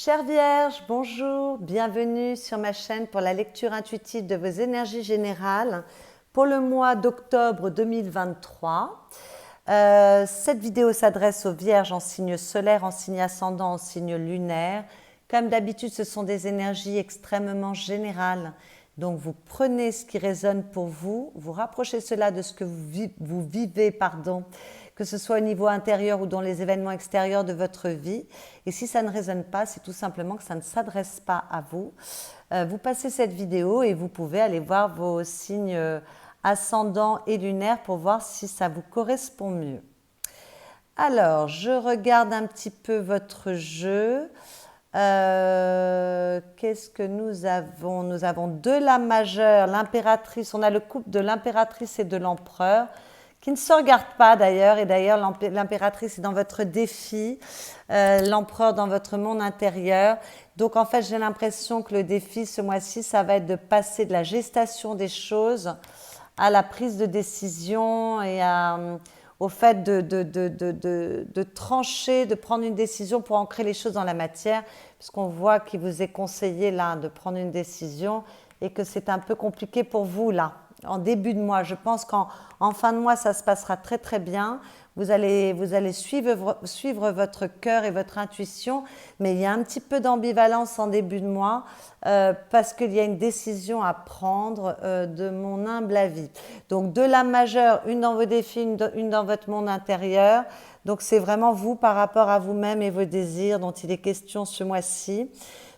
Chère Vierge, bonjour, bienvenue sur ma chaîne pour la lecture intuitive de vos énergies générales pour le mois d'octobre 2023. Cette vidéo s'adresse aux Vierges en signe solaire, en signe ascendant, en signe lunaire. Comme d'habitude, ce sont des énergies extrêmement générales. Donc vous prenez ce qui résonne pour vous, vous rapprochez cela de ce que vous vivez, que ce soit au niveau intérieur ou dans les événements extérieurs de votre vie. Et si ça ne résonne pas, c'est tout simplement que ça ne s'adresse pas à vous. Vous passez cette vidéo et vous pouvez aller voir vos signes ascendants et lunaires pour voir si ça vous correspond mieux. Alors, je regarde un petit peu votre jeu. Qu'est-ce que nous avons? Nous avons de la majeure, l'impératrice, on a le couple de l'impératrice et de l'empereur qui ne se regardent pas d'ailleurs, et d'ailleurs l'impératrice est dans votre défi, l'empereur dans votre monde intérieur. Donc en fait j'ai l'impression que le défi ce mois-ci ça va être de passer de la gestation des choses à la prise de décision et au fait de trancher, de prendre une décision pour ancrer les choses dans la matière, puisqu'on voit qu'il vous est conseillé là de prendre une décision et que c'est un peu compliqué pour vous là, en début de mois. Je pense qu'en fin de mois, ça se passera très très bien. Vous allez suivre votre cœur et votre intuition, mais il y a un petit peu d'ambivalence en début de mois parce qu'il y a une décision à prendre de mon humble avis. Donc de la majeure, une dans vos défis, une dans votre monde intérieur. Donc c'est vraiment vous par rapport à vous-même et vos désirs dont il est question ce mois-ci.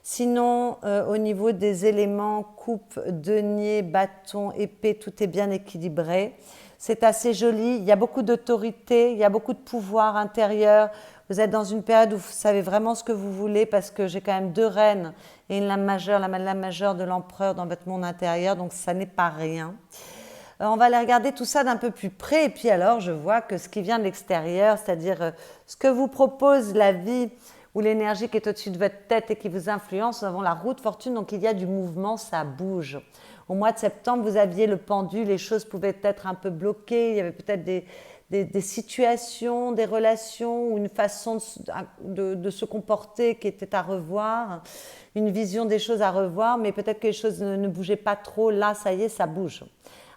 Sinon, au niveau des éléments, coupe, denier, bâton, épée, tout est bien équilibré. C'est assez joli, il y a beaucoup d'autorité, il y a beaucoup de pouvoir intérieur. Vous êtes dans une période où vous savez vraiment ce que vous voulez parce que j'ai quand même deux reines et une lame majeure, la lame majeure de l'empereur dans votre monde intérieur, donc ça n'est pas rien. On va aller regarder tout ça d'un peu plus près et puis alors je vois que ce qui vient de l'extérieur, c'est-à-dire ce que vous propose la vie ou l'énergie qui est au-dessus de votre tête et qui vous influence, nous avons la roue de fortune, donc il y a du mouvement, ça bouge. Au mois de septembre, vous aviez le pendu, les choses pouvaient être un peu bloquées, il y avait peut-être des situations, des relations ou une façon de se comporter qui était à revoir, une vision des choses à revoir, mais peut-être que les choses ne bougeaient pas trop, là ça y est, ça bouge.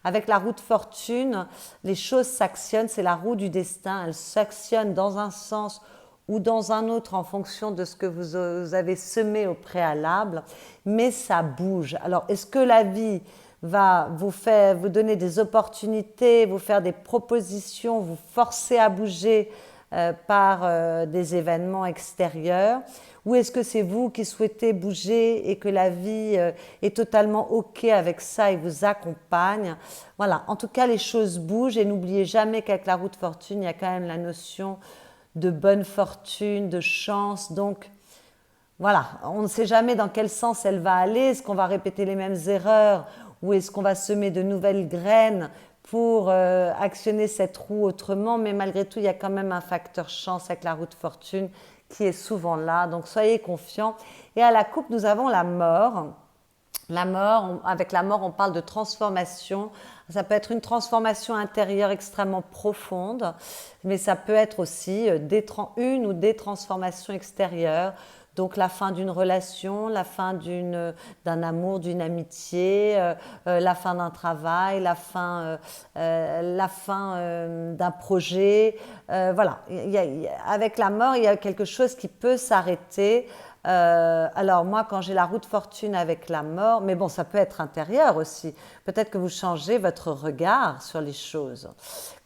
Avec la roue de fortune, les choses s'actionnent, c'est la roue du destin, elle s'actionne dans un sens ou dans un autre en fonction de ce que vous avez semé au préalable, mais ça bouge. Alors, est-ce que la vie va vous donner des opportunités, vous faire des propositions, vous forcer à bouger par des événements extérieurs, ou est-ce que c'est vous qui souhaitez bouger et que la vie est totalement OK avec ça et vous accompagne? Voilà, en tout cas, les choses bougent et n'oubliez jamais qu'avec la roue de fortune, il y a quand même la notion de bonne fortune, de chance. Donc voilà, on ne sait jamais dans quel sens elle va aller. Est-ce qu'on va répéter les mêmes erreurs ou est-ce qu'on va semer de nouvelles graines pour actionner cette roue autrement? Mais malgré tout, il y a quand même un facteur chance avec la roue de fortune qui est souvent là. Donc soyez confiants. Et à la coupe, nous avons la mort. Avec la mort, on parle de transformation. Ça peut être une transformation intérieure extrêmement profonde, mais ça peut être aussi une ou des transformations extérieures. Donc la fin d'une relation, la fin d'un amour, d'une amitié, la fin d'un travail, la fin d'un projet. Voilà, avec la mort, il y a quelque chose qui peut s'arrêter. Alors moi quand j'ai la roue de fortune avec la mort, mais bon ça peut être intérieur aussi, peut-être que vous changez votre regard sur les choses.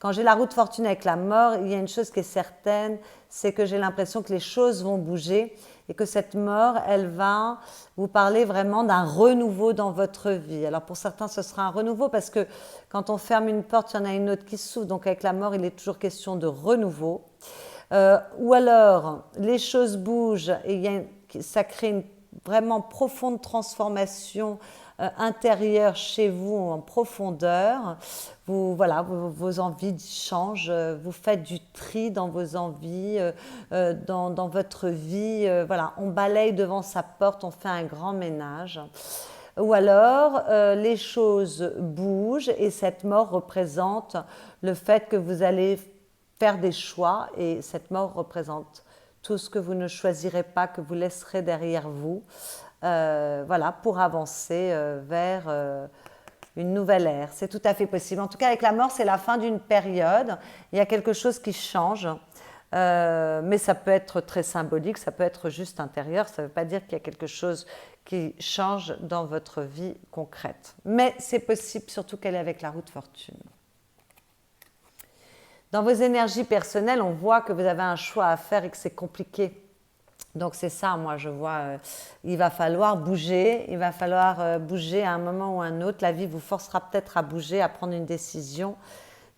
Quand j'ai la roue de fortune avec la mort, il y a une chose qui est certaine, c'est que j'ai l'impression que les choses vont bouger et que cette mort, elle va vous parler vraiment d'un renouveau dans votre vie. Alors pour certains ce sera un renouveau parce que quand on ferme une porte, il y en a une autre qui s'ouvre, donc avec la mort il est toujours question de renouveau. Ou alors les choses bougent et ça crée une vraiment profonde transformation intérieure chez vous en profondeur. Vos envies changent, vous faites du tri dans vos envies, dans votre vie. Voilà, on balaye devant sa porte, on fait un grand ménage. Ou alors, les choses bougent et cette mort représente le fait que vous allez faire des choix et cette mort représente tout ce que vous ne choisirez pas, que vous laisserez derrière vous, voilà, pour avancer vers une nouvelle ère. C'est tout à fait possible. En tout cas, avec la mort, c'est la fin d'une période. Il y a quelque chose qui change. Mais ça peut être très symbolique, ça peut être juste intérieur, ça ne veut pas dire qu'il y a quelque chose qui change dans votre vie concrète. Mais c'est possible, surtout qu'elle est avec la roue de fortune. Dans vos énergies personnelles, on voit que vous avez un choix à faire et que c'est compliqué. Donc c'est ça, moi je vois, il va falloir bouger, à un moment ou à un autre. La vie vous forcera peut-être à bouger, à prendre une décision.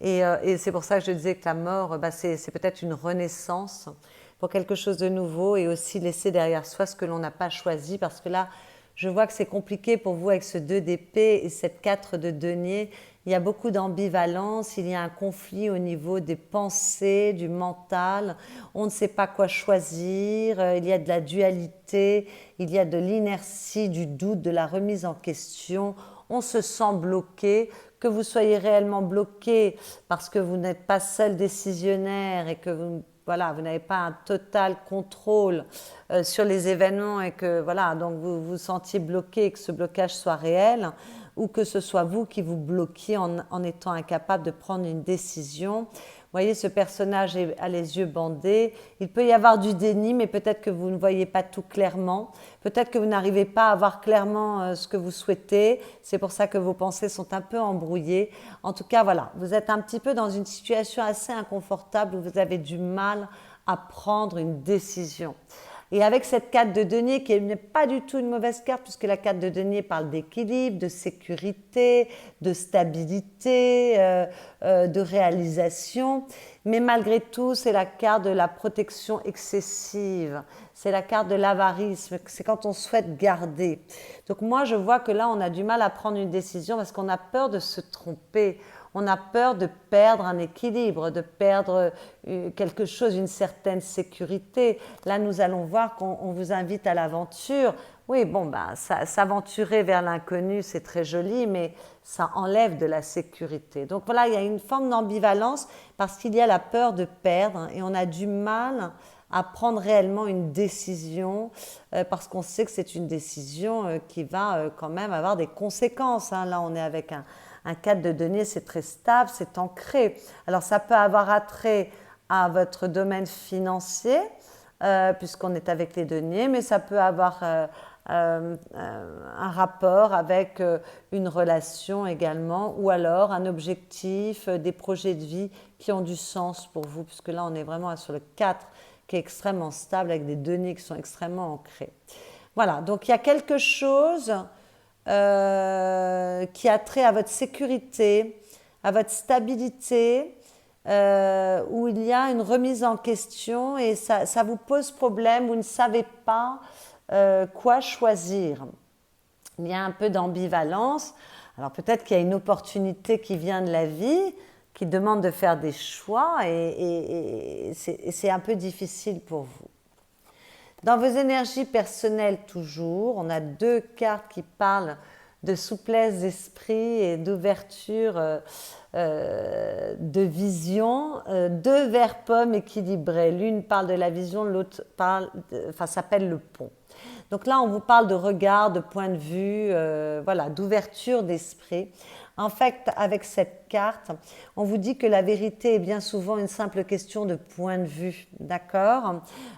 Et c'est pour ça que je disais que la mort, c'est peut-être une renaissance pour quelque chose de nouveau et aussi laisser derrière soi ce que l'on n'a pas choisi. Parce que là, je vois que c'est compliqué pour vous avec ce 2 d'épée et cette 4 de denier. Il y a beaucoup d'ambivalence, il y a un conflit au niveau des pensées, du mental. On ne sait pas quoi choisir, il y a de la dualité, il y a de l'inertie, du doute, de la remise en question. On se sent bloqué. Que vous soyez réellement bloqué parce que vous n'êtes pas seul décisionnaire et que vous n'avez pas un total contrôle sur les événements et que donc vous vous sentiez bloqué et que ce blocage soit réel, ou que ce soit vous qui vous bloquiez en étant incapable de prendre une décision. Vous voyez, ce personnage a les yeux bandés. Il peut y avoir du déni, mais peut-être que vous ne voyez pas tout clairement. Peut-être que vous n'arrivez pas à voir clairement ce que vous souhaitez. C'est pour ça que vos pensées sont un peu embrouillées. En tout cas, voilà, vous êtes un petit peu dans une situation assez inconfortable où vous avez du mal à prendre une décision. Et avec cette carte de denier, qui n'est pas du tout une mauvaise carte, puisque la carte de denier parle d'équilibre, de sécurité, de stabilité, de réalisation. Mais malgré tout, c'est la carte de la protection excessive. C'est la carte de l'avarisme. C'est quand on souhaite garder. Donc moi, je vois que là, on a du mal à prendre une décision parce qu'on a peur de se tromper. On a peur de perdre un équilibre, de perdre quelque chose, une certaine sécurité. Là, nous allons voir qu'on vous invite à l'aventure. Oui, s'aventurer vers l'inconnu, c'est très joli, mais ça enlève de la sécurité. Donc voilà, il y a une forme d'ambivalence parce qu'il y a la peur de perdre et on a du mal à prendre réellement une décision parce qu'on sait que c'est une décision qui va quand même avoir des conséquences. Là, on est avec un 4 de denier, c'est très stable, c'est ancré. Alors, ça peut avoir attrait à votre domaine financier, puisqu'on est avec les deniers, mais ça peut avoir un rapport avec une relation également, ou alors un objectif, des projets de vie qui ont du sens pour vous, puisque là, on est vraiment sur le 4 qui est extrêmement stable, avec des deniers qui sont extrêmement ancrés. Voilà, donc il y a quelque chose qui a trait à votre sécurité, à votre stabilité, où il y a une remise en question et ça vous pose problème, vous ne savez pas quoi choisir. Il y a un peu d'ambivalence. Alors peut-être qu'il y a une opportunité qui vient de la vie, qui demande de faire des choix et c'est un peu difficile pour vous. Dans vos énergies personnelles toujours, on a 2 cartes qui parlent de souplesse d'esprit et d'ouverture de vision, 2 verres pommes équilibrés. L'une parle de la vision, l'autre s'appelle le pont. Donc là, on vous parle de regard, de point de vue, d'ouverture d'esprit. En fait, avec cette carte, on vous dit que la vérité est bien souvent une simple question de point de vue, d'accord ?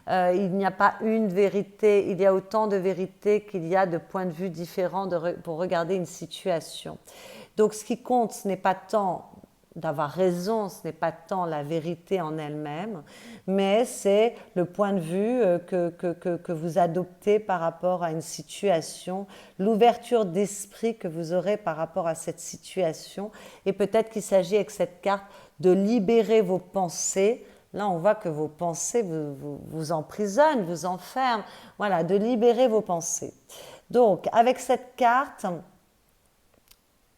Il n'y a pas une vérité, il y a autant de vérités qu'il y a de points de vue différents pour regarder une situation. Donc, ce qui compte, ce n'est pas tant d'avoir raison, ce n'est pas tant la vérité en elle-même, mais c'est le point de vue que vous adoptez par rapport à une situation, l'ouverture d'esprit que vous aurez par rapport à cette situation. Et peut-être qu'il s'agit avec cette carte de libérer vos pensées. Là, on voit que vos pensées vous emprisonnent, vous enferment. Voilà, de libérer vos pensées. Donc, avec cette carte,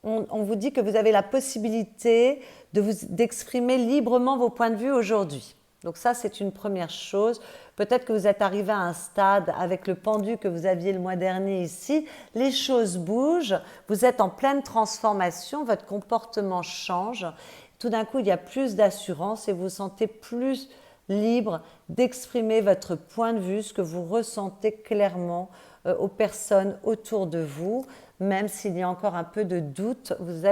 on vous dit que vous avez la possibilité d'exprimer librement vos points de vue aujourd'hui. Donc ça, c'est une première chose. Peut-être que vous êtes arrivé à un stade avec le pendu que vous aviez le mois dernier ici. Les choses bougent, vous êtes en pleine transformation, votre comportement change. Tout d'un coup, il y a plus d'assurance et vous vous sentez plus libre d'exprimer votre point de vue, ce que vous ressentez clairement aux personnes autour de vous. Même s'il y a encore un peu de doute, vous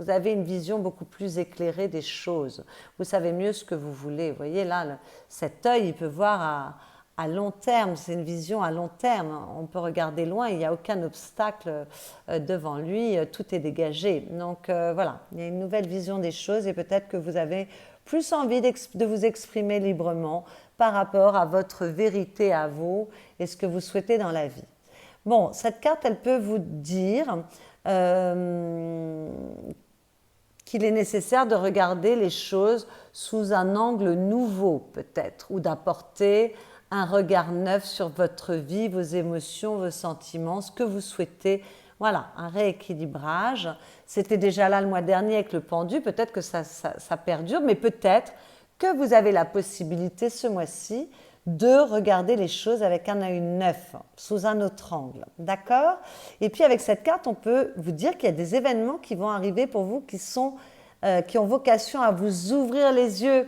avez une vision beaucoup plus éclairée des choses. Vous savez mieux ce que vous voulez. Vous voyez là, cet œil, il peut voir à long terme, c'est une vision à long terme. On peut regarder loin, il n'y a aucun obstacle devant lui, tout est dégagé. Donc voilà, il y a une nouvelle vision des choses et peut-être que vous avez plus envie de vous exprimer librement par rapport à votre vérité à vous et ce que vous souhaitez dans la vie. Bon, cette carte, elle peut vous dire qu'il est nécessaire de regarder les choses sous un angle nouveau peut-être, ou d'apporter un regard neuf sur votre vie, vos émotions, vos sentiments, ce que vous souhaitez. Voilà, un rééquilibrage. C'était déjà là le mois dernier avec le pendu, peut-être que ça perdure, mais peut-être que vous avez la possibilité ce mois-ci de regarder les choses avec un œil neuf, sous un autre angle. D'accord? Et puis avec cette carte, on peut vous dire qu'il y a des événements qui vont arriver pour vous qui ont vocation à vous ouvrir les yeux.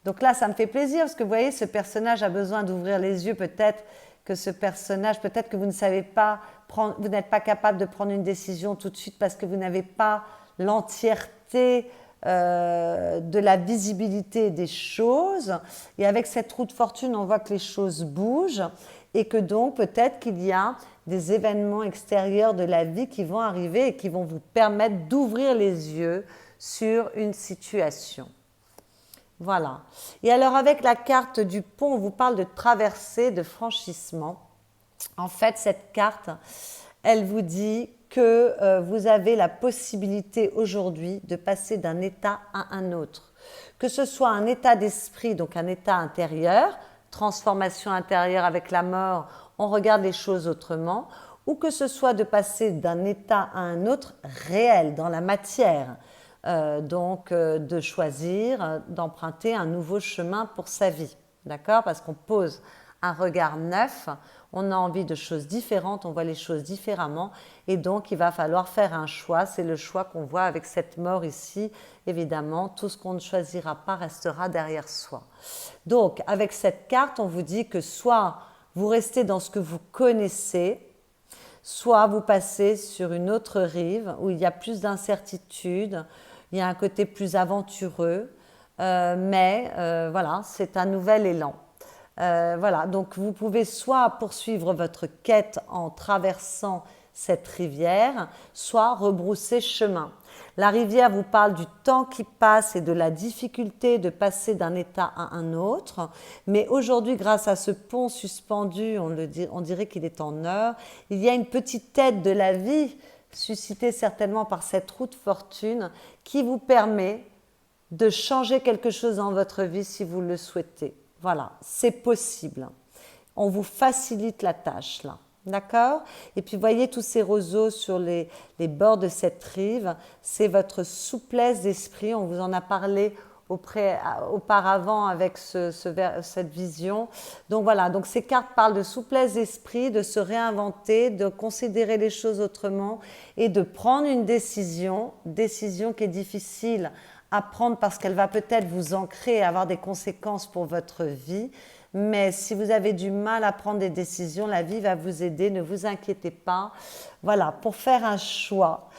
Donc là, ça me fait plaisir parce que vous voyez, ce personnage a besoin d'ouvrir les yeux. Peut-être que ce personnage, peut-être que vous ne savez pas vous n'êtes pas capable de prendre une décision tout de suite parce que vous n'avez pas l'entièreté de la visibilité des choses. Et avec cette roue de fortune, on voit que les choses bougent et que donc peut-être qu'il y a des événements extérieurs de la vie qui vont arriver et qui vont vous permettre d'ouvrir les yeux sur une situation. Voilà. Et alors avec la carte du pont, on vous parle de traversée, de franchissement. En fait, cette carte, elle vous dit que vous avez la possibilité aujourd'hui de passer d'un état à un autre. Que ce soit un état d'esprit, donc un état intérieur, transformation intérieure avec la mort, on regarde les choses autrement, ou que ce soit de passer d'un état à un autre réel, dans la matière. Donc de choisir, d'emprunter un nouveau chemin pour sa vie. D'accord? Parce qu'on pose un regard neuf, on a envie de choses différentes, on voit les choses différemment et donc il va falloir faire un choix. C'est le choix qu'on voit avec cette mort ici. Évidemment, tout ce qu'on ne choisira pas restera derrière soi. Donc avec cette carte, on vous dit que soit vous restez dans ce que vous connaissez, soit vous passez sur une autre rive où il y a plus d'incertitude, il y a un côté plus aventureux, mais voilà, c'est un nouvel élan. Voilà, donc vous pouvez soit poursuivre votre quête en traversant cette rivière, soit rebrousser chemin. La rivière vous parle du temps qui passe et de la difficulté de passer d'un état à un autre. Mais aujourd'hui, grâce à ce pont suspendu, on dirait qu'il est en or, il y a une petite aide de la vie, suscitée certainement par cette roue de fortune, qui vous permet de changer quelque chose dans votre vie si vous le souhaitez. Voilà, c'est possible. On vous facilite la tâche là. D'accord? Et puis voyez tous ces roseaux sur les bords de cette rive, c'est votre souplesse d'esprit. On vous en a parlé auparavant avec cette vision. Donc voilà, donc ces cartes parlent de souplesse d'esprit, de se réinventer, de considérer les choses autrement et de prendre une décision qui est difficile à prendre parce qu'elle va peut-être vous ancrer et avoir des conséquences pour votre vie. Mais si vous avez du mal à prendre des décisions, la vie va vous aider, ne vous inquiétez pas. Voilà, pour faire un choix,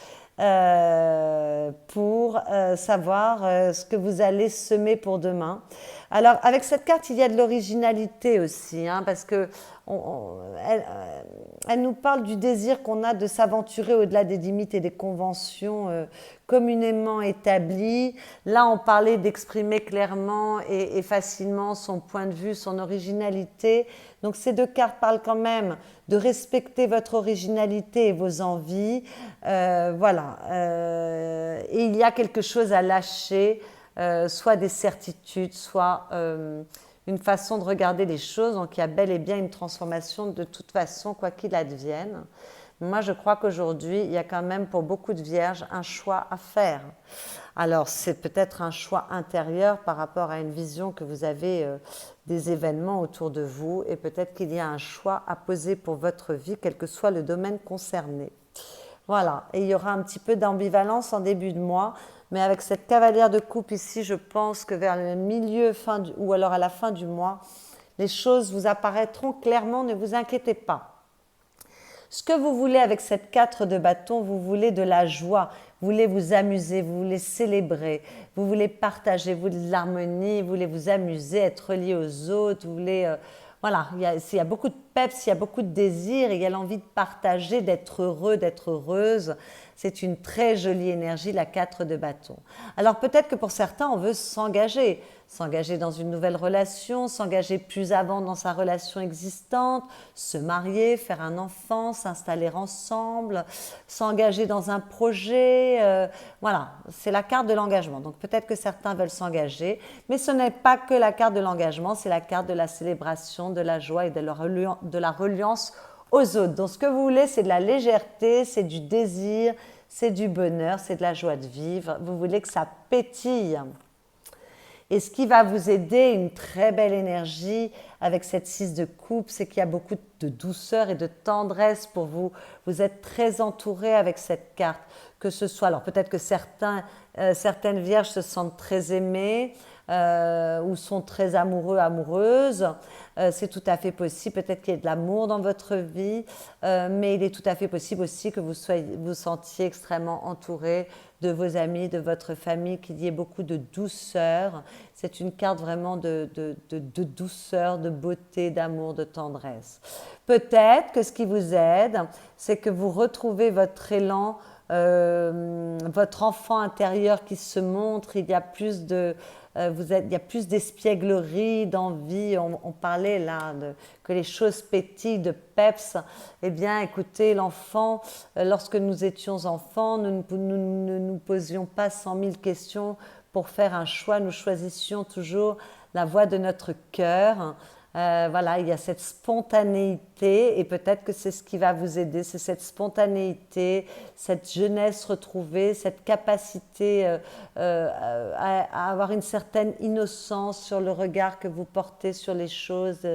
pour savoir ce que vous allez semer pour demain. Alors, avec cette carte, il y a de l'originalité aussi, hein, parce que elle nous parle du désir qu'on a de s'aventurer au-delà des limites et des conventions communément établies. Là, on parlait d'exprimer clairement et facilement son point de vue, son originalité. Donc, ces deux cartes parlent quand même de respecter votre originalité et vos envies. Voilà. Et il y a quelque chose à lâcher, soit des certitudes, soit une façon de regarder les choses. Donc, il y a bel et bien une transformation de toute façon, quoi qu'il advienne. Moi, je crois qu'aujourd'hui, il y a quand même pour beaucoup de vierges un choix à faire. Alors, c'est peut-être un choix intérieur par rapport à une vision que vous avez des événements autour de vous et peut-être qu'il y a un choix à poser pour votre vie, quel que soit le domaine concerné. Voilà, et il y aura un petit peu d'ambivalence en début de mois, Mais avec cette cavalière de coupe ici, je pense que vers le milieu, ou alors à la fin du mois, les choses vous apparaîtront clairement, ne vous inquiétez pas. Ce que vous voulez avec cette 4 de bâton, vous voulez de la joie, vous voulez vous amuser, vous voulez célébrer, vous voulez partager, vous voulez de l'harmonie, vous voulez vous amuser, être relié aux autres, vous voulez... voilà, il y a beaucoup de peps, il y a beaucoup de désir, il y a l'envie de partager, d'être heureux, d'être heureuse. C'est une très jolie énergie, la 4 de bâton. Alors peut-être que pour certains, on veut s'engager dans une nouvelle relation, s'engager plus avant dans sa relation existante, se marier, faire un enfant, s'installer ensemble, s'engager dans un projet. Voilà, c'est la carte de l'engagement. Donc peut-être que certains veulent s'engager, mais ce n'est pas que la carte de l'engagement, c'est la carte de la célébration, de la joie et de la reliance aux autres. Donc ce que vous voulez, c'est de la légèreté, c'est du désir, c'est du bonheur, c'est de la joie de vivre. Vous voulez que ça pétille. Et ce qui va vous aider, une très belle énergie avec cette 6 de coupe, c'est qu'il y a beaucoup de douceur et de tendresse pour vous. Vous êtes très entouré avec cette carte. Que ce soit, alors peut-être que certaines vierges se sentent très aimées ou sont très amoureux, amoureuses. C'est tout à fait possible. Peut-être qu'il y ait de l'amour dans votre vie, mais il est tout à fait possible aussi que vous sentiez extrêmement entouré de vos amis, de votre famille, qu'il y ait beaucoup de douceur. C'est une carte vraiment de douceur, de beauté, d'amour, de tendresse. Peut-être que ce qui vous aide, c'est que vous retrouvez votre élan, votre enfant intérieur qui se montre. Il y a plus il y a plus d'espièglerie, d'envie. On parlait là que les choses pétillent, de peps. Eh bien, écoutez, l'enfant, lorsque nous étions enfants, nous ne nous posions pas 100 000 questions pour faire un choix. Nous choisissions toujours la voie de notre cœur. Voilà, il y a cette spontanéité et peut-être que c'est ce qui va vous aider, c'est cette spontanéité, cette jeunesse retrouvée, cette capacité à avoir une certaine innocence sur le regard que vous portez sur les choses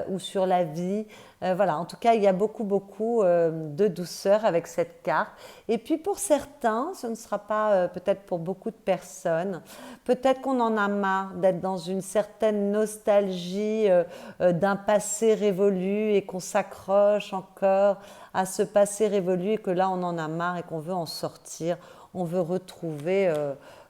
ou sur la vie. Voilà, en tout cas, il y a beaucoup de douceur avec cette carte. Et puis pour certains, ce ne sera pas peut-être pour beaucoup de personnes, peut-être qu'on en a marre d'être dans une certaine nostalgie d'un passé révolu et qu'on s'accroche encore à ce passé révolu et que là, on en a marre et qu'on veut en sortir. On veut retrouver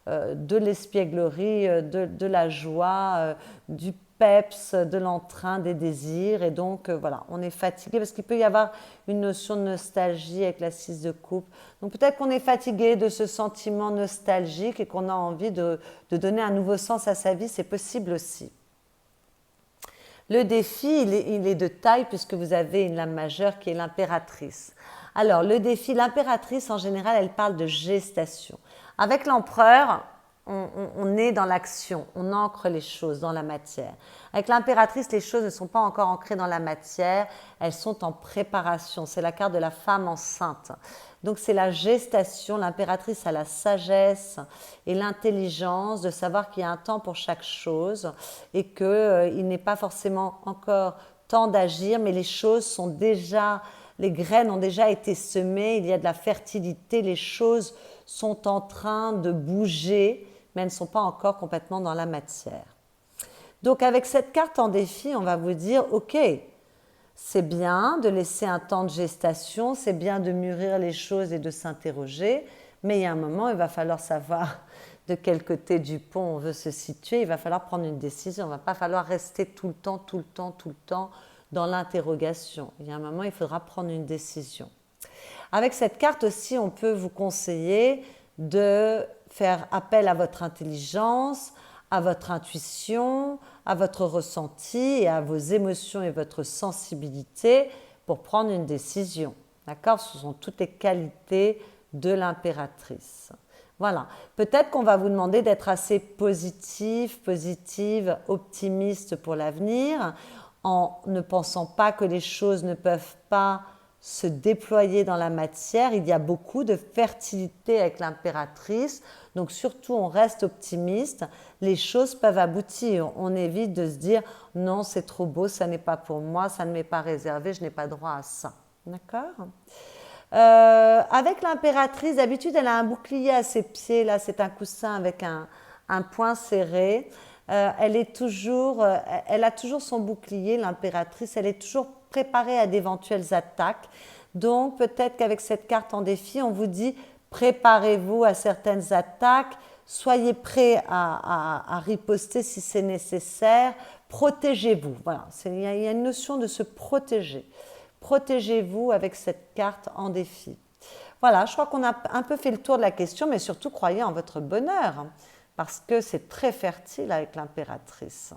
de l'espièglerie, de la joie, du peps, de l'entrain, des désirs. Et donc, voilà, on est fatigué parce qu'il peut y avoir une notion de nostalgie avec la 6 de coupe. Donc, peut-être qu'on est fatigué de ce sentiment nostalgique et qu'on a envie de donner un nouveau sens à sa vie. C'est possible aussi. Le défi, il est de taille puisque vous avez une lame majeure qui est l'impératrice. Alors, le défi, l'impératrice, en général, elle parle de gestation. Avec l'empereur, on est dans l'action, on ancre les choses dans la matière. Avec l'impératrice, les choses ne sont pas encore ancrées dans la matière, elles sont en préparation. C'est la carte de la femme enceinte. Donc c'est la gestation, l'impératrice a la sagesse et l'intelligence de savoir qu'il y a un temps pour chaque chose et qu'il n'est pas forcément encore temps d'agir, mais les choses sont déjà, les graines ont déjà été semées, il y a de la fertilité, les choses sont en train de bouger, mais elles ne sont pas encore complètement dans la matière. Donc avec cette carte en défi, on va vous dire, ok, c'est bien de laisser un temps de gestation, c'est bien de mûrir les choses et de s'interroger, mais il y a un moment, il va falloir savoir de quel côté du pont on veut se situer, il va falloir prendre une décision, il ne va pas falloir rester tout le temps dans l'interrogation. Il y a un moment, il faudra prendre une décision. Avec cette carte aussi, on peut vous conseiller de faire appel à votre intelligence, à votre intuition, à votre ressenti et à vos émotions et votre sensibilité pour prendre une décision. D'accord ? Ce sont toutes les qualités de l'impératrice. Voilà. Peut-être qu'on va vous demander d'être assez positive, optimiste pour l'avenir, en ne pensant pas que les choses ne peuvent pas se déployer dans la matière. Il y a beaucoup de fertilité avec l'impératrice, donc surtout on reste optimiste, les choses peuvent aboutir. On évite de se dire non, c'est trop beau, ça n'est pas pour moi, ça ne m'est pas réservé, je n'ai pas droit à ça. D'accord ? Avec l'impératrice, d'habitude, elle a un bouclier à ses pieds. Là, c'est un coussin avec un poing serré. Elle a toujours son bouclier, l'impératrice. Elle est toujours préparée à d'éventuelles attaques. Donc, peut-être qu'avec cette carte en défi, on vous dit préparez-vous à certaines attaques. Soyez prêts à riposter si c'est nécessaire. Protégez-vous. Voilà, il y a une notion de se protéger. Protégez-vous avec cette carte en défi. Voilà, je crois qu'on a un peu fait le tour de la question, mais surtout croyez en votre bonheur, hein, parce que c'est très fertile avec l'impératrice.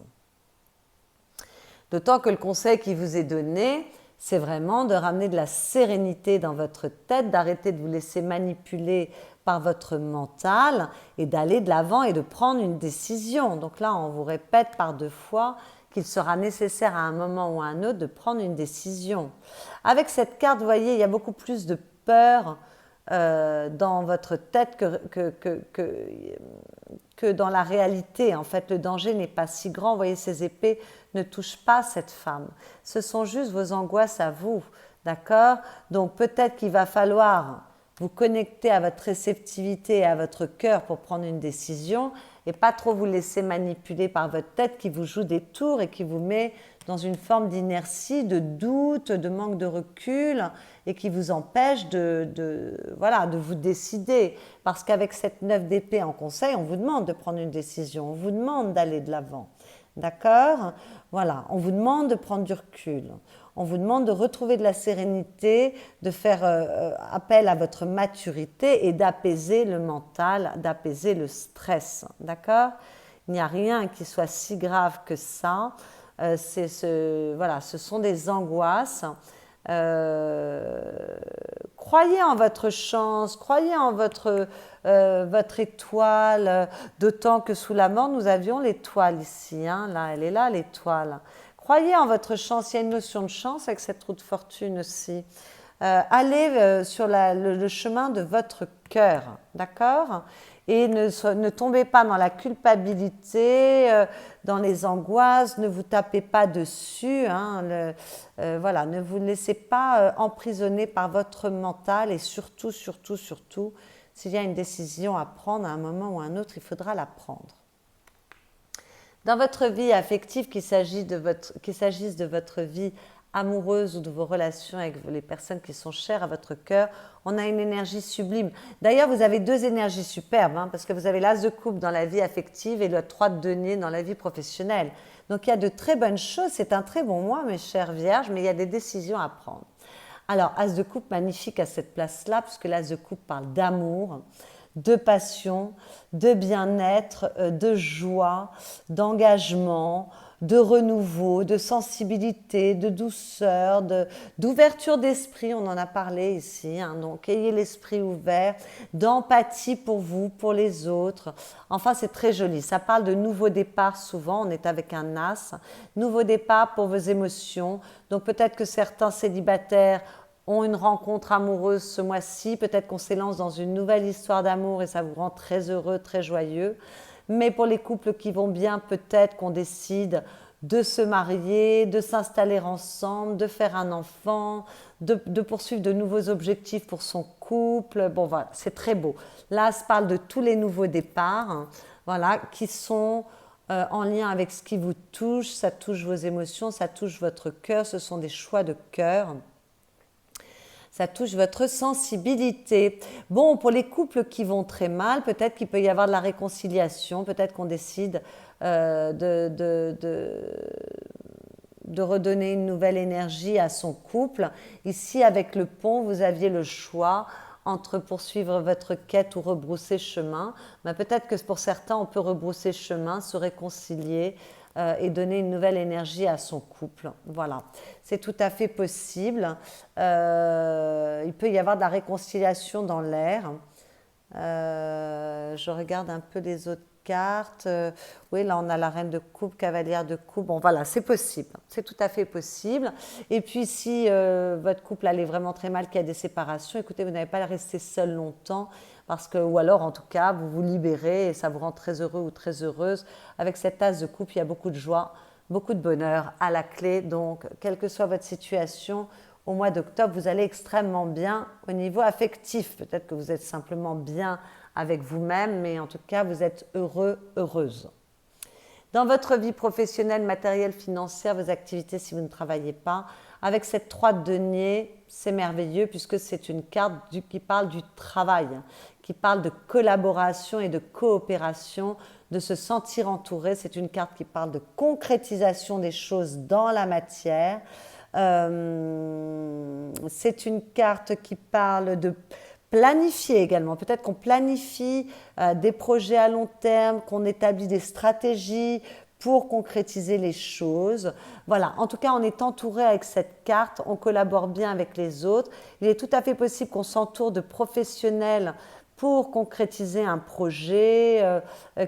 D'autant que le conseil qui vous est donné, c'est vraiment de ramener de la sérénité dans votre tête, d'arrêter de vous laisser manipuler par votre mental et d'aller de l'avant et de prendre une décision. Donc là, on vous répète par 2 fois qu'il sera nécessaire à un moment ou à un autre de prendre une décision. Avec cette carte, vous voyez, il y a beaucoup plus de peur dans votre tête que dans la réalité. En fait, le danger n'est pas si grand. Vous voyez, ces épées ne touchent pas cette femme. Ce sont juste vos angoisses à vous, d'accord? Donc peut-être qu'il va falloir vous connecter à votre réceptivité et à votre cœur pour prendre une décision et pas trop vous laisser manipuler par votre tête qui vous joue des tours et qui vous met dans une forme d'inertie, de doute, de manque de recul et qui vous empêche voilà, de vous décider. Parce qu'avec cette 9 d'épée en conseil, on vous demande de prendre une décision, on vous demande d'aller de l'avant. D'accord? Voilà, on vous demande de prendre du recul. On vous demande de retrouver de la sérénité, de faire appel à votre maturité et d'apaiser le mental, d'apaiser le stress. D'accord? Il n'y a rien qui soit si grave que ça. Voilà, ce sont des angoisses. Croyez en votre chance, croyez en votre étoile, d'autant que sous la mort, nous avions l'étoile ici. Hein, là, elle est là, l'étoile. Croyez en votre chance, il y a une notion de chance avec cette roue de fortune aussi. Allez sur le chemin de votre cœur, d'accord? Et ne tombez pas dans la culpabilité, dans les angoisses, ne vous tapez pas dessus, hein, voilà, ne vous laissez pas emprisonner par votre mental et surtout, surtout, surtout, s'il y a une décision à prendre à un moment ou à un autre, il faudra la prendre. Dans votre vie affective, qu'il s'agisse de votre vie amoureuse ou de vos relations avec les personnes qui sont chères à votre cœur, on a une énergie sublime. D'ailleurs, vous avez 2 énergies superbes, hein, parce que vous avez l'as de coupe dans la vie affective et le 3 de denier dans la vie professionnelle. Donc, il y a de très bonnes choses. C'est un très bon mois, mes chères vierges, mais il y a des décisions à prendre. Alors, as de coupe magnifique à cette place-là, parce que l'as de coupe parle d'amour, de passion, de bien-être, de joie, d'engagement, de renouveau, de sensibilité, de douceur, d'ouverture d'esprit, on en a parlé ici, hein, donc ayez l'esprit ouvert, d'empathie pour vous, pour les autres. Enfin, c'est très joli, ça parle de nouveau départ souvent, on est avec un as, nouveau départ pour vos émotions. Donc peut-être que certains célibataires ont une rencontre amoureuse ce mois-ci, peut-être qu'on s'élance dans une nouvelle histoire d'amour et ça vous rend très heureux, très joyeux. Mais pour les couples qui vont bien, peut-être qu'on décide de se marier, de s'installer ensemble, de faire un enfant, de poursuivre de nouveaux objectifs pour son couple. Bon voilà, c'est très beau. Là, ça parle de tous les nouveaux départs, hein, voilà, qui sont en lien avec ce qui vous touche. Ça touche vos émotions, ça touche votre cœur, ce sont des choix de cœur. Ça touche votre sensibilité. Bon, pour les couples qui vont très mal, peut-être qu'il peut y avoir de la réconciliation, peut-être qu'on décide de redonner une nouvelle énergie à son couple. Ici, avec le pont, vous aviez le choix entre poursuivre votre quête ou rebrousser chemin. Mais peut-être que pour certains, on peut rebrousser chemin, se réconcilier, et donner une nouvelle énergie à son couple. Voilà, c'est tout à fait possible. Il peut y avoir de la réconciliation dans l'air. Je regarde un peu les autres cartes. Oui, là, on a la reine de coupe, cavalière de coupe. Bon, voilà, c'est possible. C'est tout à fait possible. Et puis, si votre couple allait vraiment très mal, qu'il y a des séparations, écoutez, vous n'allez pas rester seul longtemps. Ou alors, en tout cas, vous vous libérez et ça vous rend très heureux ou très heureuse. Avec cette as de coupe, il y a beaucoup de joie, beaucoup de bonheur à la clé. Donc, quelle que soit votre situation, au mois d'octobre, vous allez extrêmement bien au niveau affectif. Peut-être que vous êtes simplement bien avec vous-même, mais en tout cas, vous êtes heureux, heureuse. Dans votre vie professionnelle, matérielle, financière, vos activités si vous ne travaillez pas, avec cette 3 de denier, c'est merveilleux puisque c'est une carte qui parle du travail, qui parle de collaboration et de coopération, de se sentir entouré. C'est une carte qui parle de concrétisation des choses dans la matière. C'est une carte qui parle de planifier également. Peut-être qu'on planifie des projets à long terme, qu'on établit des stratégies pour concrétiser les choses. Voilà, en tout cas, on est entouré avec cette carte, on collabore bien avec les autres. Il est tout à fait possible qu'on s'entoure de professionnels pour concrétiser un projet,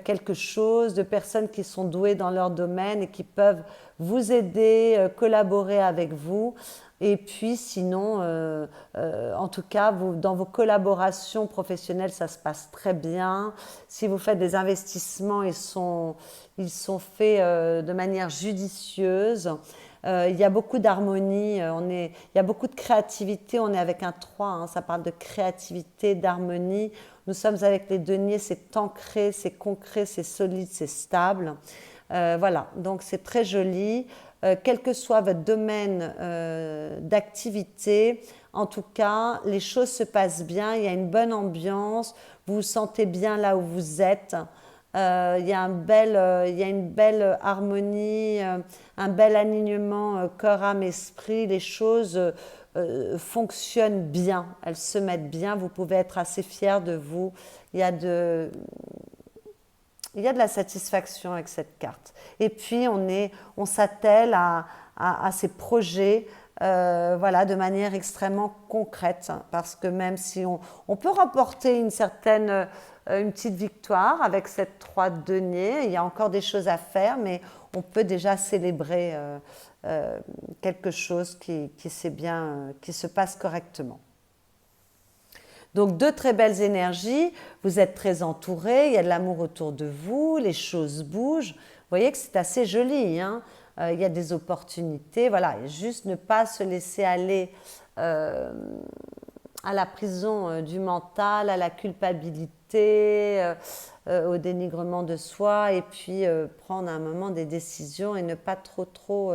quelque chose, de personnes qui sont douées dans leur domaine et qui peuvent vous aider, collaborer avec vous. Et puis sinon, en tout cas, dans vos collaborations professionnelles, ça se passe très bien. Si vous faites des investissements, ils sont faits de manière judicieuse. Il y a beaucoup d'harmonie, il y a beaucoup de créativité, on est avec un 3, hein, ça parle de créativité, d'harmonie. Nous sommes avec les deniers, c'est ancré, c'est concret, c'est solide, c'est stable. Voilà, donc c'est très joli. Quel que soit votre domaine d'activité, en tout cas, les choses se passent bien, il y a une bonne ambiance, vous vous sentez bien là où vous êtes. Il y a une belle harmonie, un bel alignement corps, âme, esprit. Les choses fonctionnent bien, elles se mettent bien. Vous pouvez être assez fier de vous. Il y a de la satisfaction avec cette carte. Et puis, on s'attelle à ces projets voilà, de manière extrêmement concrète. Parce que même si on peut remporter une petite victoire avec cette 3 de denier, il y a encore des choses à faire, mais on peut déjà célébrer quelque chose qui se passe correctement. Donc, deux très belles énergies, vous êtes très entourés, il y a de l'amour autour de vous, les choses bougent. Vous voyez que c'est assez joli, hein, il y a des opportunités, voilà, juste ne pas se laisser aller à la prison du mental, à la culpabilité, au dénigrement de soi, et puis prendre à un moment des décisions et ne pas trop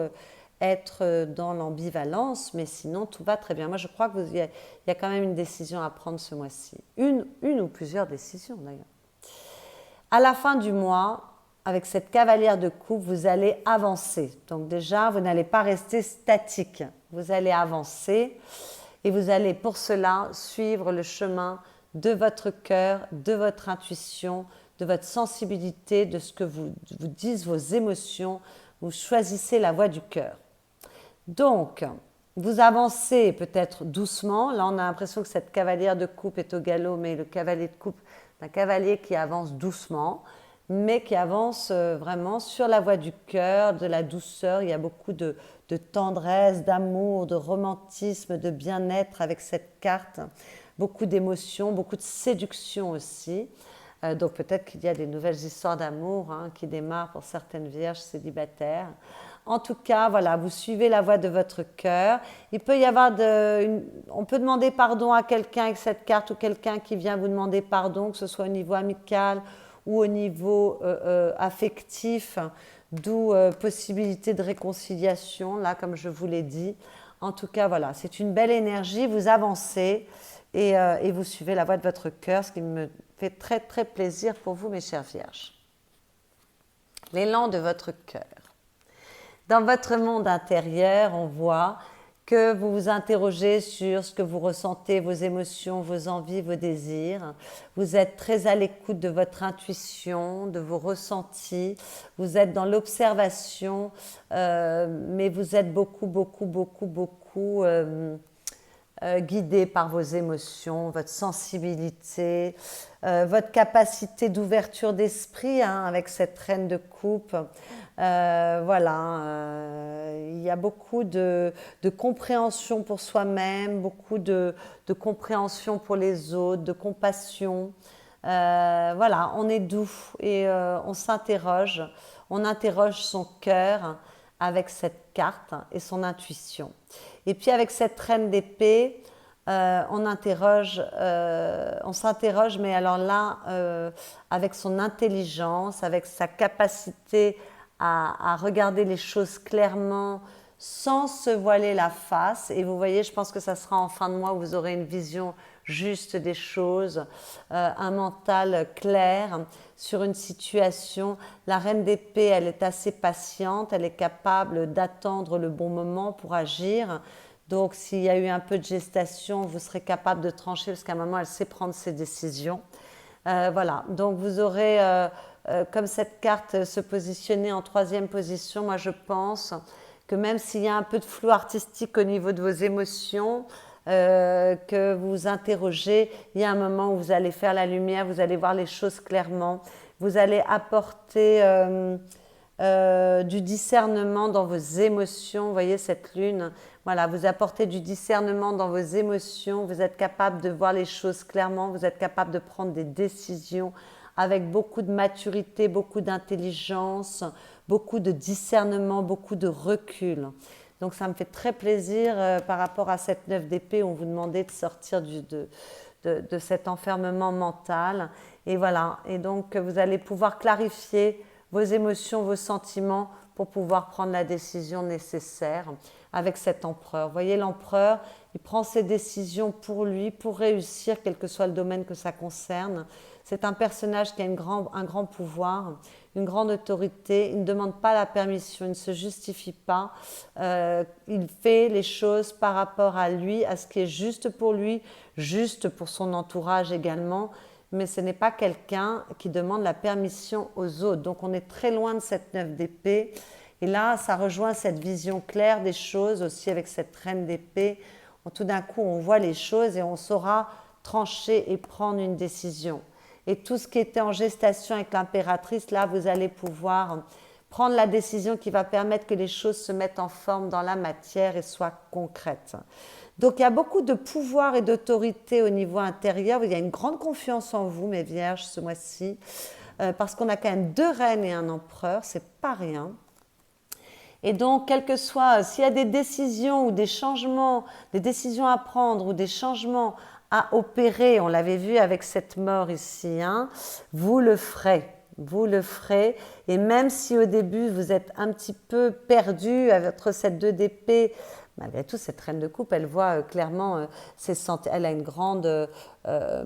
être dans l'ambivalence, mais sinon tout va très bien. Moi je crois qu'il y a quand même une décision à prendre ce mois-ci, une ou plusieurs décisions d'ailleurs. À la fin du mois, avec cette cavalière de coupe, vous allez avancer. Donc déjà, vous n'allez pas rester statique, vous allez avancer et vous allez pour cela suivre le chemin de votre cœur, de votre intuition, de votre sensibilité, de ce que vous disent vos émotions. Vous choisissez la voie du cœur. Donc, vous avancez peut-être doucement. Là, on a l'impression que cette cavalière de coupe est au galop, mais le cavalier de coupe, c'est un cavalier qui avance doucement, mais qui avance vraiment sur la voie du cœur, de la douceur. Il y a beaucoup de tendresse, d'amour, de romantisme, de bien-être avec cette carte. Beaucoup d'émotions, beaucoup de séduction aussi. Donc peut-être qu'il y a des nouvelles histoires d'amour qui démarrent pour certaines vierges célibataires. En tout cas, voilà, vous suivez la voie de votre cœur. Il peut y avoir on peut demander pardon à quelqu'un avec cette carte ou quelqu'un qui vient vous demander pardon, que ce soit au niveau amical ou au niveau affectif, d'où possibilité de réconciliation, là, comme je vous l'ai dit. En tout cas, voilà, c'est une belle énergie, vous avancez et vous suivez la voie de votre cœur, ce qui me fait très, très plaisir pour vous, mes chères vierges. L'élan de votre cœur. Dans votre monde intérieur, on voit que vous vous interrogez sur ce que vous ressentez, vos émotions, vos envies, vos désirs. Vous êtes très à l'écoute de votre intuition, de vos ressentis. Vous êtes dans l'observation, mais vous êtes beaucoup guidé par vos émotions, votre sensibilité, votre capacité d'ouverture d'esprit avec cette reine de coupe. Voilà, il y a beaucoup de compréhension pour soi-même, beaucoup de compréhension pour les autres, de compassion. Voilà, on est doux et on s'interroge, on interroge son cœur avec cette carte et son intuition. Et puis avec cette reine d'épée, on s'interroge, mais alors là, avec son intelligence, avec sa capacité à regarder les choses clairement, sans se voiler la face. Et vous voyez, je pense que ça sera en fin de mois où vous aurez une vision juste des choses, un mental clair sur une situation. La reine d'épée, elle est assez patiente, elle est capable d'attendre le bon moment pour agir. Donc, s'il y a eu un peu de gestation, vous serez capable de trancher parce qu'à un moment, elle sait prendre ses décisions. Voilà, donc vous aurez, comme cette carte se positionner en troisième position, moi je pense que même s'il y a un peu de flou artistique au niveau de vos émotions, que vous interrogez, il y a un moment où vous allez faire la lumière, vous allez voir les choses clairement, vous allez apporter du discernement dans vos émotions. Vous voyez cette lune, voilà, vous apportez du discernement dans vos émotions, vous êtes capable de voir les choses clairement, vous êtes capable de prendre des décisions avec beaucoup de maturité, beaucoup d'intelligence, beaucoup de discernement, beaucoup de recul. Donc ça me fait très plaisir par rapport à cette 9 d'épée, on vous demandait de sortir de cet enfermement mental. Et voilà, et donc vous allez pouvoir clarifier vos émotions, vos sentiments pour pouvoir prendre la décision nécessaire avec cet empereur. Vous voyez, l'empereur, il prend ses décisions pour lui, pour réussir, quel que soit le domaine que ça concerne. C'est un personnage qui a un grand pouvoir, une grande autorité. Il ne demande pas la permission, il ne se justifie pas. Il fait les choses par rapport à lui, à ce qui est juste pour lui, juste pour son entourage également. Mais ce n'est pas quelqu'un qui demande la permission aux autres. Donc on est très loin de cette 9 d'épée. Et là, ça rejoint cette vision claire des choses aussi avec cette reine d'épée. Tout d'un coup, on voit les choses et on saura trancher et prendre une décision. Et tout ce qui était en gestation avec l'impératrice, là, vous allez pouvoir prendre la décision qui va permettre que les choses se mettent en forme dans la matière et soient concrètes. Donc il y a beaucoup de pouvoir et d'autorité au niveau intérieur. Il y a une grande confiance en vous, mes vierges, ce mois-ci, parce qu'on a quand même 2 reines et un empereur, c'est pas rien. Et donc, quel que soit, s'il y a des décisions ou des changements, des décisions à prendre ou des changements à opérer, on l'avait vu avec cette mort ici, hein, vous le ferez. Vous le ferez. Et même si au début, vous êtes un petit peu perdu avec cette 2 d'épée, malgré tout, cette reine de coupe, elle voit clairement, elle a une grande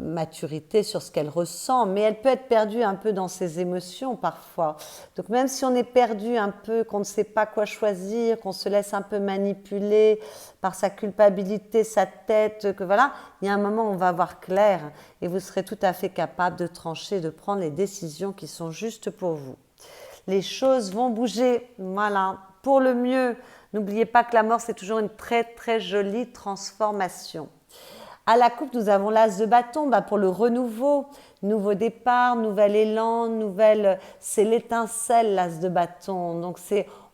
maturité sur ce qu'elle ressent, mais elle peut être perdue un peu dans ses émotions parfois. Donc même si on est perdu un peu, qu'on ne sait pas quoi choisir, qu'on se laisse un peu manipuler par sa culpabilité, sa tête, que voilà, il y a un moment où on va voir clair et vous serez tout à fait capable de trancher, de prendre les décisions qui sont justes pour vous. Les choses vont bouger, voilà, pour le mieux. N'oubliez pas que la mort, c'est toujours une très très jolie transformation. À la coupe, nous avons l'as de bâton pour le renouveau, nouveau départ, nouvel élan, c'est l'étincelle, l'as de bâton. Donc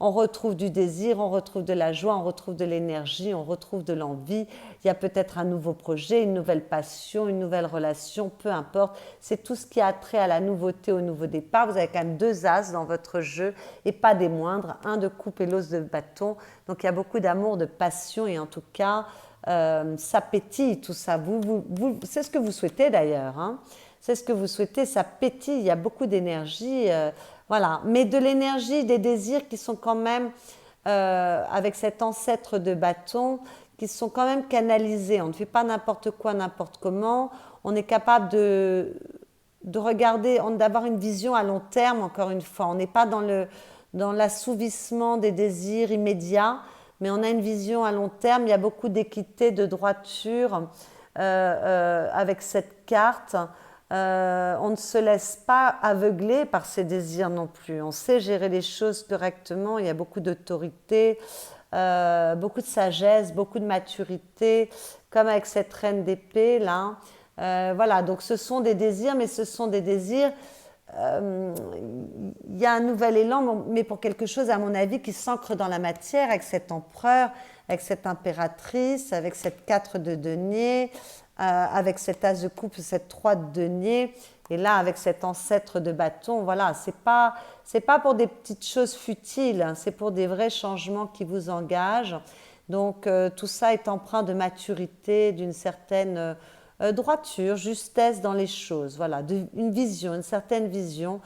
on retrouve du désir, on retrouve de la joie, on retrouve de l'énergie, on retrouve de l'envie. Il y a peut-être un nouveau projet, une nouvelle passion, une nouvelle relation, peu importe. C'est tout ce qui a trait à la nouveauté, au nouveau départ. Vous avez quand même 2 as dans votre jeu et pas des moindres, un de coupe et l'os de bâton. Donc il y a beaucoup d'amour, de passion et en tout cas, ça pétille tout ça. C'est ce que vous souhaitez d'ailleurs, hein. C'est ce que vous souhaitez, ça pétille, il y a beaucoup d'énergie, voilà. Mais de l'énergie, des désirs qui sont quand même, avec cet ancêtre de bâton, qui sont quand même canalisés. On ne fait pas n'importe quoi, n'importe comment. On est capable de regarder, d'avoir une vision à long terme, encore une fois. On n'est pas dans l'assouvissement des désirs immédiats, mais on a une vision à long terme. Il y a beaucoup d'équité, de droiture avec cette carte. On ne se laisse pas aveugler par ses désirs non plus. On sait gérer les choses correctement. Il y a beaucoup d'autorité, beaucoup de sagesse, beaucoup de maturité, comme avec cette reine d'épée là. Voilà, donc ce sont des désirs, mais ce sont des désirs. Il y a un nouvel élan, mais pour quelque chose, à mon avis, qui s'ancre dans la matière, avec cet empereur, avec cette impératrice, avec cette 4 de denier, avec cet as de coupe, cette 3 de denier. Et là, avec cet ancêtre de bâton, voilà, c'est pas pour des petites choses futiles, hein, c'est pour des vrais changements qui vous engagent. Donc, tout ça est empreint de maturité, d'une certaine droiture, justesse dans les choses. Voilà, une vision, une certaine vision.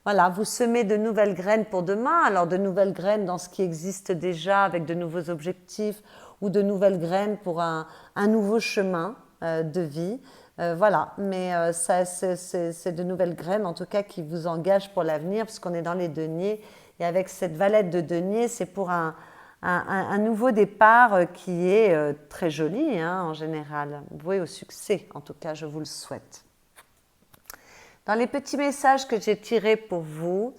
Voilà, vous semez de nouvelles graines pour demain. Alors, de nouvelles graines dans ce qui existe déjà avec de nouveaux objectifs ou de nouvelles graines pour un nouveau chemin de vie. Voilà, mais c'est de nouvelles graines en tout cas qui vous engagent pour l'avenir puisqu'on est dans les deniers. Et avec cette valette de denier, c'est pour un nouveau départ qui est très joli hein, en général. Voué au succès, en tout cas, je vous le souhaite. Dans les petits messages que j'ai tirés pour vous,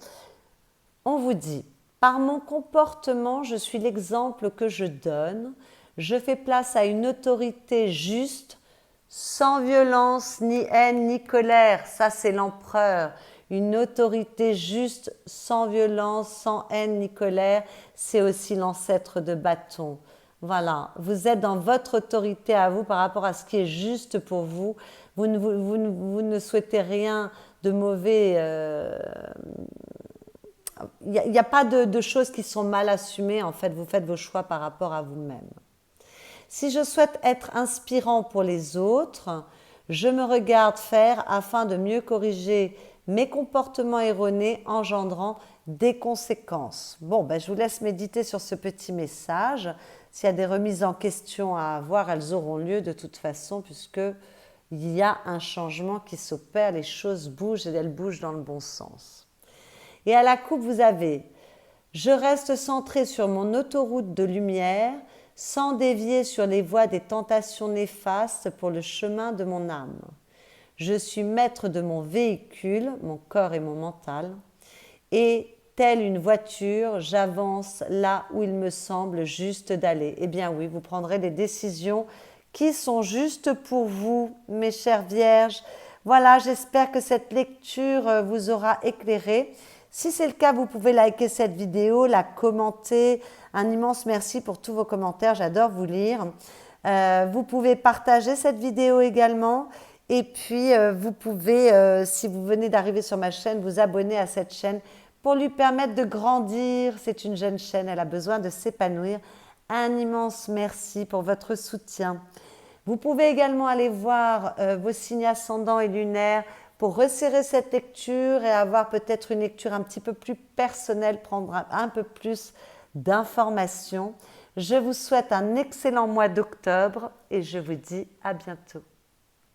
on vous dit « Par mon comportement, je suis l'exemple que je donne. Je fais place à une autorité juste, sans violence, ni haine, ni colère. » Ça, c'est l'empereur. Une autorité juste, sans violence, sans haine, ni colère. C'est aussi l'ancêtre de bâton. Voilà, vous êtes dans votre autorité à vous par rapport à ce qui est juste pour vous. Vous ne souhaitez rien de mauvais. Il n'y a pas de choses qui sont mal assumées. En fait, vous faites vos choix par rapport à vous-même. Si je souhaite être inspirant pour les autres, je me regarde faire afin de mieux corriger mes comportements erronés engendrant des conséquences. Bon, ben, je vous laisse méditer sur ce petit message. S'il y a des remises en question à avoir, elles auront lieu de toute façon puisqu'il y a un changement qui s'opère, les choses bougent et elles bougent dans le bon sens. Et à la coupe, vous avez « Je reste centré sur mon autoroute de lumière sans dévier sur les voies des tentations néfastes pour le chemin de mon âme. Je suis maître de mon véhicule, mon corps et mon mental, et telle une voiture, j'avance là où il me semble juste d'aller. » Eh bien oui, vous prendrez des décisions qui sont justes pour vous, mes chères vierges. Voilà, j'espère que cette lecture vous aura éclairé. Si c'est le cas, vous pouvez liker cette vidéo, la commenter. Un immense merci pour tous vos commentaires, j'adore vous lire. Vous pouvez partager cette vidéo également. Et puis, vous pouvez, si vous venez d'arriver sur ma chaîne, vous abonner à cette chaîne pour lui permettre de grandir. C'est une jeune chaîne, elle a besoin de s'épanouir. Un immense merci pour votre soutien. Vous pouvez également aller voir vos signes ascendants et lunaires pour resserrer cette lecture et avoir peut-être une lecture un petit peu plus personnelle, prendre un peu plus d'informations. Je vous souhaite un excellent mois d'octobre et je vous dis à bientôt.